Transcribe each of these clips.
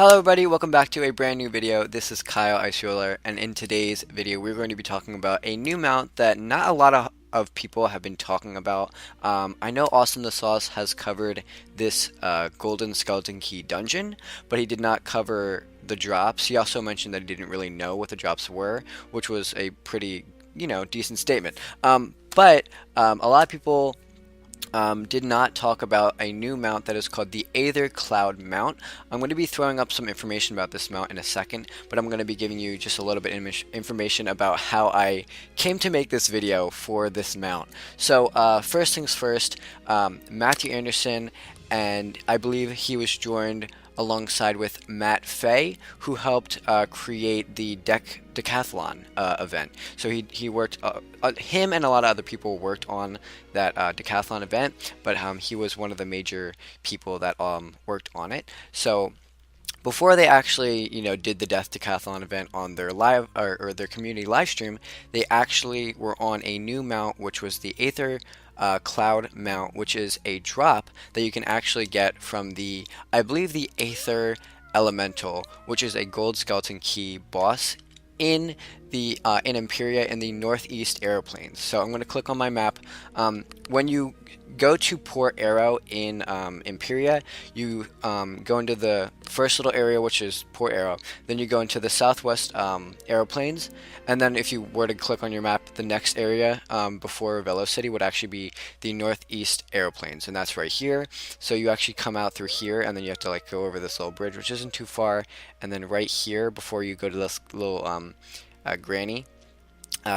Hello everybody, welcome back to a brand new video. This is KyleIceW, and in today's video we're going to be talking about a new mount that not a lot of people have been talking about. I know AwesometheSauce has covered this golden skeleton key dungeon, but he did not cover the drops. He also mentioned that he didn't really know what the drops were, which was a pretty, decent statement. But a lot of people did not talk about a new mount that is called the Aethyr Cloud Mount. I'm going to be throwing up some information about this mount in a second, but I'm going to be giving you just a little bit of information about how I came to make this video for this mount. So first things first, Matthew Anderson, and I believe he was joined alongside with Matt Fay, who helped create the decathlon event. So he worked, him and a lot of other people worked on that decathlon event, but he was one of the major people that worked on it. So before they actually, did the Death Decathlon event on their live or their community live stream, they actually were on a new mount, which was the Aethyr Cloud Mount, which is a drop that you can actually get from the, I believe, the Aethyr Elemental, which is a gold skeleton key boss in the in Imperia in the northeast aeroplanes. So I'm going to click on my map. When you go to Port Arrow in Imperia, you go into the first little area, which is Port Arrow. Then you go into the southwest aeroplanes, and then if you were to click on your map, the next area before Velocity would actually be the northeast aeroplanes, and that's right here. So you actually come out through here, and then you have to go over this little bridge, which isn't too far, and then right here before you go to this little granny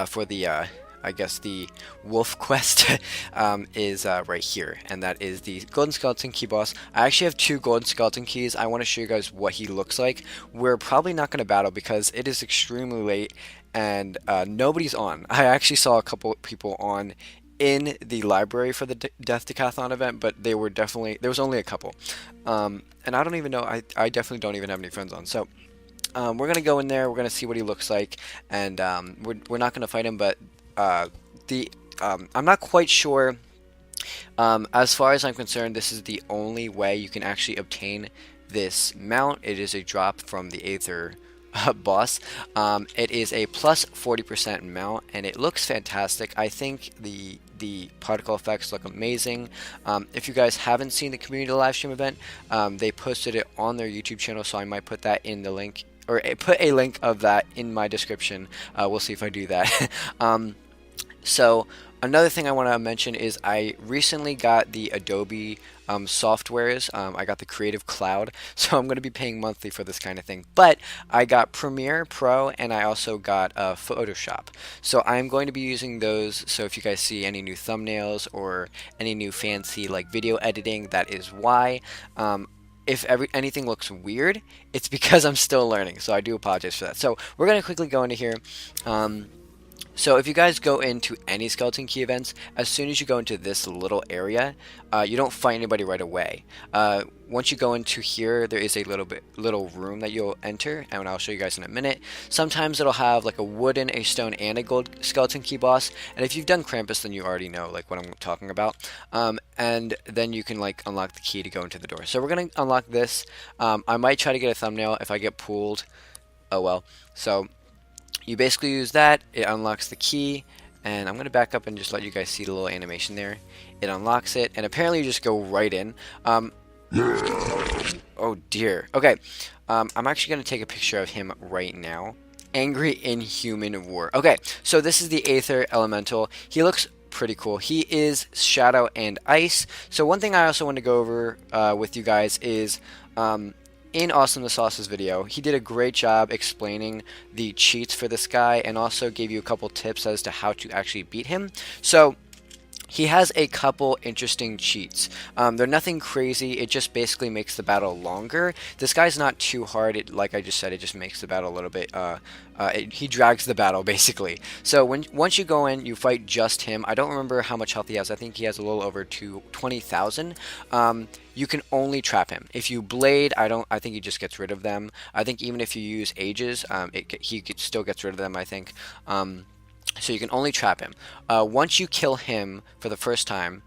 for the I guess the wolf quest is right here, and that is the golden skeleton key boss. I actually have two golden skeleton keys. I want to show you guys what he looks like. We're probably not going to battle because it is extremely late and nobody's on. I actually saw a couple people on in the library for the Death Decathlon event, but there was only a couple, and I don't even know, I definitely don't even have any friends on. So we're going to go in there, we're going to see what he looks like, and we're not going to fight him, but I'm not quite sure. As far as I'm concerned, this is the only way you can actually obtain this mount. It is a drop from the Aethyr boss. It is a plus 40% mount, and it looks fantastic. I think the particle effects look amazing. If you guys haven't seen the community live stream event, they posted it on their YouTube channel, so I might put that in the link, or put a link of that in my description. We'll see if I do that. So another thing I want to mention is I recently got the Adobe softwares. I got the Creative Cloud, so I'm going to be paying monthly for this kind of thing. But I got Premiere Pro, and I also got Photoshop. So I'm going to be using those. So if you guys see any new thumbnails or any new fancy video editing, that is why. If anything looks weird, it's because I'm still learning, so I do apologize for that. So we're going to quickly go into here. So if you guys go into any skeleton key events, as soon as you go into this little area, you don't fight anybody right away. Once you go into here, there is a little room that you'll enter, and I'll show you guys in a minute. Sometimes it'll have a wooden, a stone, and a gold skeleton key boss. And if you've done Krampus, then you already know what I'm talking about. And then you can unlock the key to go into the door. So we're gonna unlock this. I might try to get a thumbnail. If I get pulled, oh well. So you basically use that, it unlocks the key, and I'm going to back up and just let you guys see the little animation there. It unlocks it, and apparently you just go right in. Oh dear. Okay, I'm actually going to take a picture of him right now. Angry Inhuman War. Okay, so this is the Aethyr Elemental. He looks pretty cool. He is Shadow and Ice. So one thing I also want to go over with you guys is in AwesometheSauce's video, he did a great job explaining the cheats for this guy and also gave you a couple tips as to how to actually beat him. So he has a couple interesting cheats. They're nothing crazy, it just basically makes the battle longer. This guy's not too hard, like I just said, it just makes the battle a little bit, he drags the battle basically. So once you go in, you fight just him. I don't remember how much health he has, I think he has a little over 20,000. You can only trap him. If you blade, I think he just gets rid of them. I think even if you use Ages, he still gets rid of them, I think. So you can only trap him. Once you kill him for the first time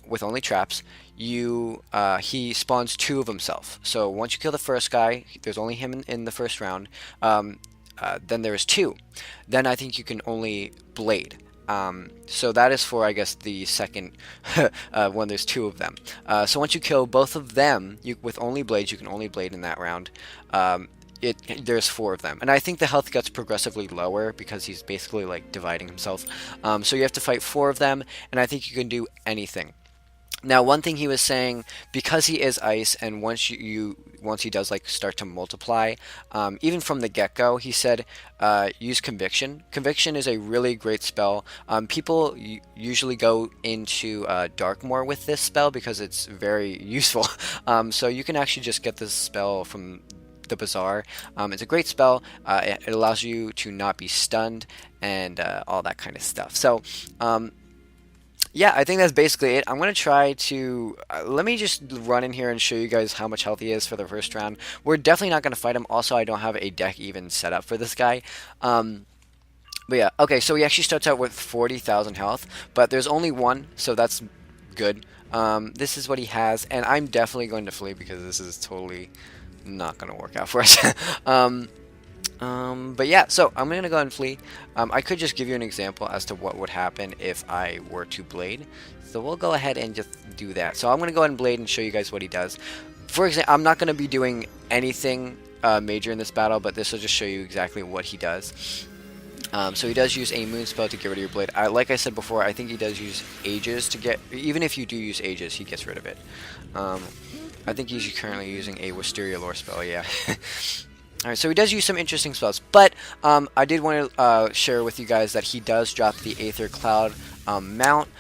with only traps, he spawns two of himself. So once you kill the first guy, there's only him in the first round. Then there's two. Then I think you can only blade. So that is for, I guess, the second when there's two of them. So once you kill both of them, with only blades, you can only blade in that round. There's four of them, and I think the health gets progressively lower because he's basically like dividing himself. So you have to fight four of them, and I think you can do anything. Now, one thing he was saying, because he is ice, and once he does like start to multiply, even from the get-go, he said use conviction. Conviction is a really great spell. People usually go into Darkmoor with this spell because it's very useful. So you can actually just get this spell from the bazaar. It's a great spell. It allows you to not be stunned and all that kind of stuff. So yeah, I think that's basically it. I'm going to try to... let me just run in here and show you guys how much health he is for the first round. We're definitely not going to fight him. Also, I don't have a deck even set up for this guy. But yeah, okay, so he actually starts out with 40,000 health, but there's only one, so that's good. This is what he has, and I'm definitely going to flee because this is totally not going to work out for us. But yeah, so I'm going to go ahead and flee. I could just give you an example as to what would happen if I were to blade. So we'll go ahead and just do that. So I'm going to go ahead and blade and show you guys what he does. For example, I'm not going to be doing anything major in this battle, but this will just show you exactly what he does. So he does use a moon spell to get rid of your blade. Like I said before, I think he does use Aegis to get... even if you do use Aegis, he gets rid of it. I think he's currently using a Wisteria lore spell, yeah. Alright, so he does use some interesting spells, but I did want to share with you guys that he does drop the Aethyr Cloud Mount.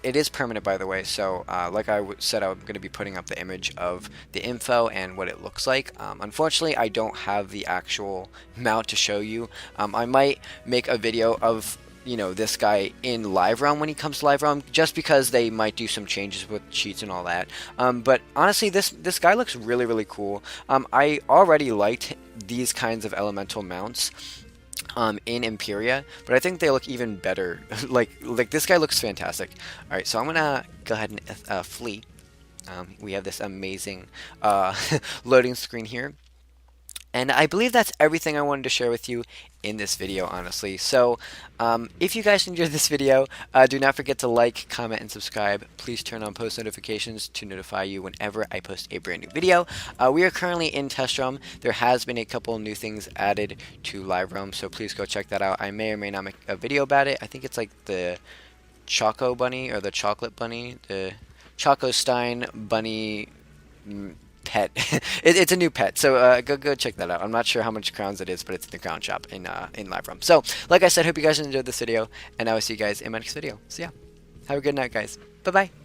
It is permanent, by the way, so like I said, I'm going to be putting up the image of the info and what it looks like. Unfortunately, I don't have the actual mount to show you. I might make a video of this guy in live realm when he comes to live realm, just because they might do some changes with cheats and all that. But honestly, this guy looks really, really cool. I already liked these kinds of elemental mounts in Imperia, but I think they look even better. like this guy looks fantastic. All right, so I'm gonna go ahead and flee. We have this amazing loading screen here. And I believe that's everything I wanted to share with you in this video, honestly. So, if you guys enjoyed this video, do not forget to like, comment, and subscribe. Please turn on post notifications to notify you whenever I post a brand new video. We are currently in Test Realm. There has been a couple new things added to Live Realm, so please go check that out. I may or may not make a video about it. I think it's like the Choco Bunny, or the Chocolate Bunny, the Choco Stein Bunny... pet. It's a new pet, so go check that out. I'm not sure how much crowns it is, but it's in the crown shop in Live Realm. So, like I said, hope you guys enjoyed this video, and I will see you guys in my next video. So yeah, have a good night, guys. Bye bye.